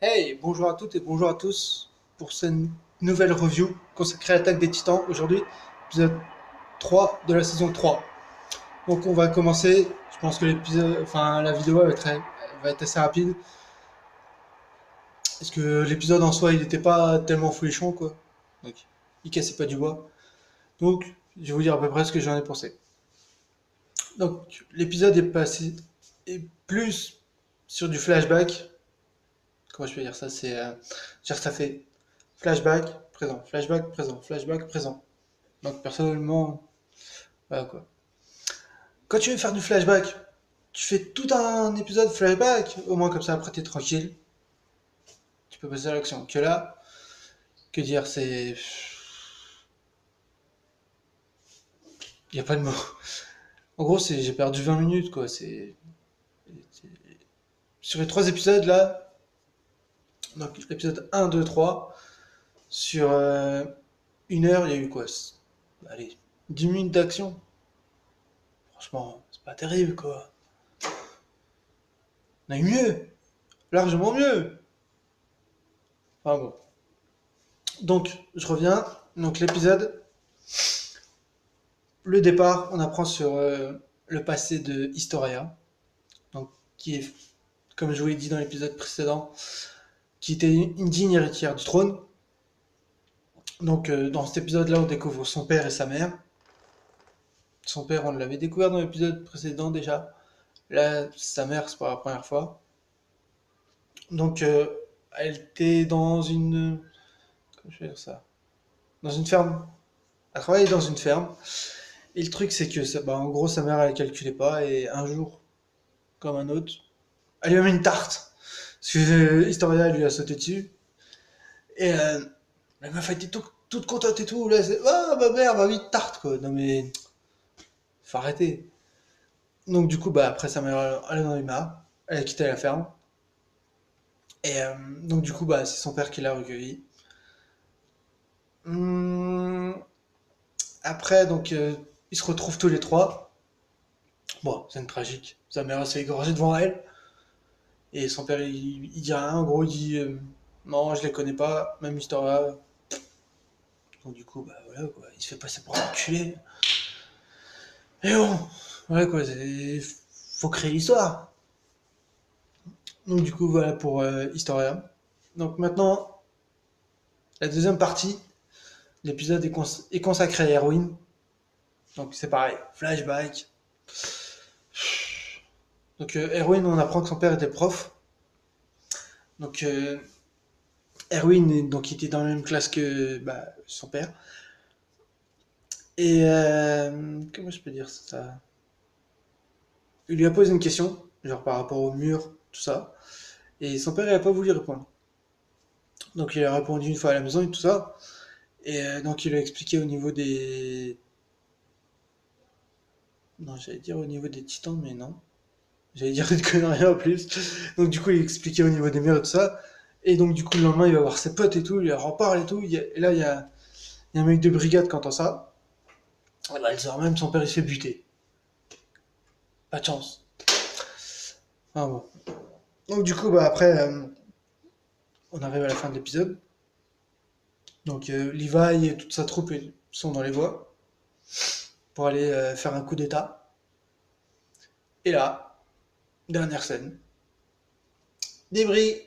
Hey, bonjour à toutes et bonjour à tous pour cette nouvelle review consacrée à l'Attaque des Titans. Aujourd'hui, épisode 3 de la saison 3. Donc on va commencer, je pense que la vidéo va être assez rapide. Parce que l'épisode en soi, il n'était pas tellement folichon, quoi. Donc, il cassait pas du bois. Donc, je vais vous dire à peu près ce que j'en ai pensé. Donc, l'épisode est plus sur du flashback. Comment je peux dire ça? Ça fait flashback, présent, flashback, présent. Donc personnellement, voilà quoi. Quand tu veux faire du flashback, tu fais tout un épisode flashback, au moins comme ça après t'es tranquille, tu peux passer à l'action. Que là, que dire, c'est... Y a pas de mots. En gros, j'ai perdu 20 minutes quoi, Sur les trois épisodes là, donc l'épisode 1, 2, 3, sur une heure, il y a eu quoi? Allez, 10 minutes d'action. Franchement, c'est pas terrible quoi. On a eu mieux, largement mieux. Enfin bon. Donc, je reviens. Donc, l'épisode, le départ, on apprend sur le passé de Historia, donc, qui est, comme je vous l'ai dit dans l'épisode précédent, qui était une digne héritière du trône. Donc, dans cet épisode-là, on découvre son père et sa mère. Son père, on l'avait découvert dans l'épisode précédent déjà. Là, sa mère, c'est pas la première fois. Donc, elle était dans une. Comment je vais dire ça? Dans une ferme. Elle travaillait dans une ferme. Et le truc, c'est que, en gros, sa mère, elle calculait pas. Et un jour, comme un autre, elle lui a mis une tarte. Parce que Historia lui a sauté dessus. Et la meuf a été toute contente et tout. Là, c'est ah, ma mère m'a mis une tarte, quoi. Non, mais faut arrêter. Donc, du coup, après, sa mère, elle en a eu marre. Elle a quitté la ferme. Et donc, du coup, c'est son père qui l'a recueilli. Hum, Après, donc, ils se retrouvent tous les trois. Bon, scène tragique. Sa mère s'est égorgée devant elle. Et son père, il dit rien. En gros, il dit non, je les connais pas. Même Historia. Donc du coup, voilà quoi, il se fait passer pour un enculé. Et bon, voilà quoi, faut créer l'histoire. Donc du coup, voilà pour Historia. Donc maintenant, la deuxième partie, l'épisode est consacré à Erwin. Donc c'est pareil, flashback. Donc Erwin, on apprend que son père était prof. Donc Erwin, donc il était dans la même classe que son père. Et comment je peux dire ça? Il lui a posé une question, genre par rapport au mur, tout ça. Et son père, il a pas voulu répondre. Donc il a répondu une fois à la maison et tout ça. Et donc il a expliqué au niveau des... Non, j'allais dire au niveau des titans, mais non. J'allais dire une connerie en plus. Donc du coup il a expliqué au niveau des murs et tout ça. Et donc du coup le lendemain il va voir ses potes et tout, il leur en parle et tout. Et là il y a un mec de brigade qui entend ça. Et bah, le soir même son père il se fait buter. Pas de chance. Ah bon. Donc du coup après on arrive à la fin de l'épisode. Donc Levi et toute sa troupe sont dans les voies pour aller faire un coup d'état. Et là, dernière scène, débris,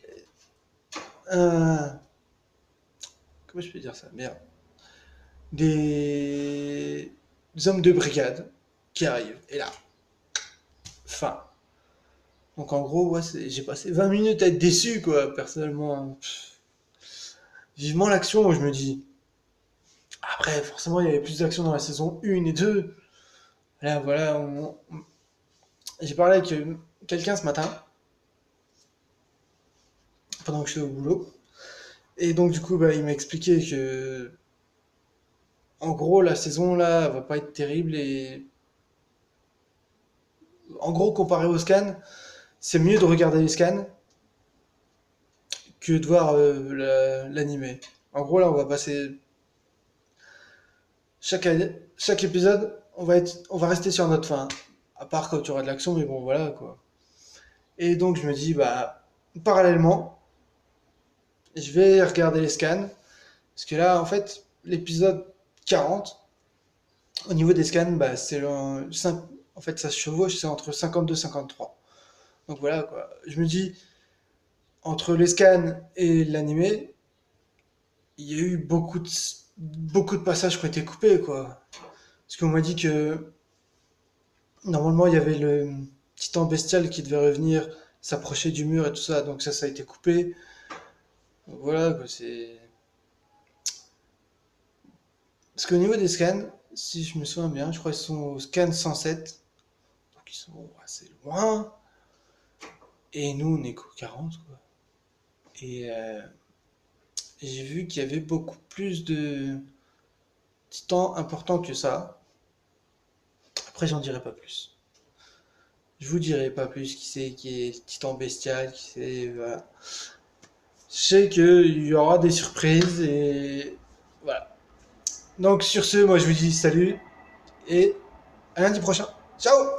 euh, comment je peux dire ça? Merde. Des hommes de brigade qui arrivent. Et là, fin. Donc en gros, ouais, j'ai passé 20 minutes à être déçu, quoi, personnellement. Vivement l'action, je me dis. Après, forcément, il y avait plus d'action dans la saison 1 et 2. Là, voilà, j'ai parlé avec quelqu'un ce matin, pendant que je suis au boulot. Et donc, du coup, il m'a expliqué que, en gros, la saison, là, va pas être terrible. Et en gros, comparé au scan, c'est mieux de regarder les scans que de voir l'animé. En gros, là, on va passer chaque, chaque épisode, on va rester sur notre fin. À part quand tu auras de l'action, mais bon, voilà quoi. Et donc, je me dis, parallèlement, Je vais regarder les scans. Parce que là, en fait, l'épisode 40, au niveau des scans, bah, en fait, ça se chevauche, c'est entre 52 et 53. Donc voilà, quoi. Je me dis, entre les scans et l'animé, il y a eu beaucoup de passages qui ont été coupés, quoi. Parce qu'on m'a dit que normalement, il y avait le titan bestial qui devait revenir, s'approcher du mur et tout ça, donc ça a été coupé. Donc voilà, quoi, c'est. Parce qu'au niveau des scans, si je me souviens bien, je crois qu'ils sont au scan 107, donc ils sont assez loin, et nous, on est qu'au 40, quoi. Et j'ai vu qu'il y avait beaucoup plus de titans importants que ça. Après, j'en dirai pas plus. Je vous dirai pas plus qui c'est qui est titan bestial, qui c'est. Voilà. Je sais qu'il y aura des surprises et voilà. Donc sur ce, moi je vous dis salut et à lundi prochain. Ciao!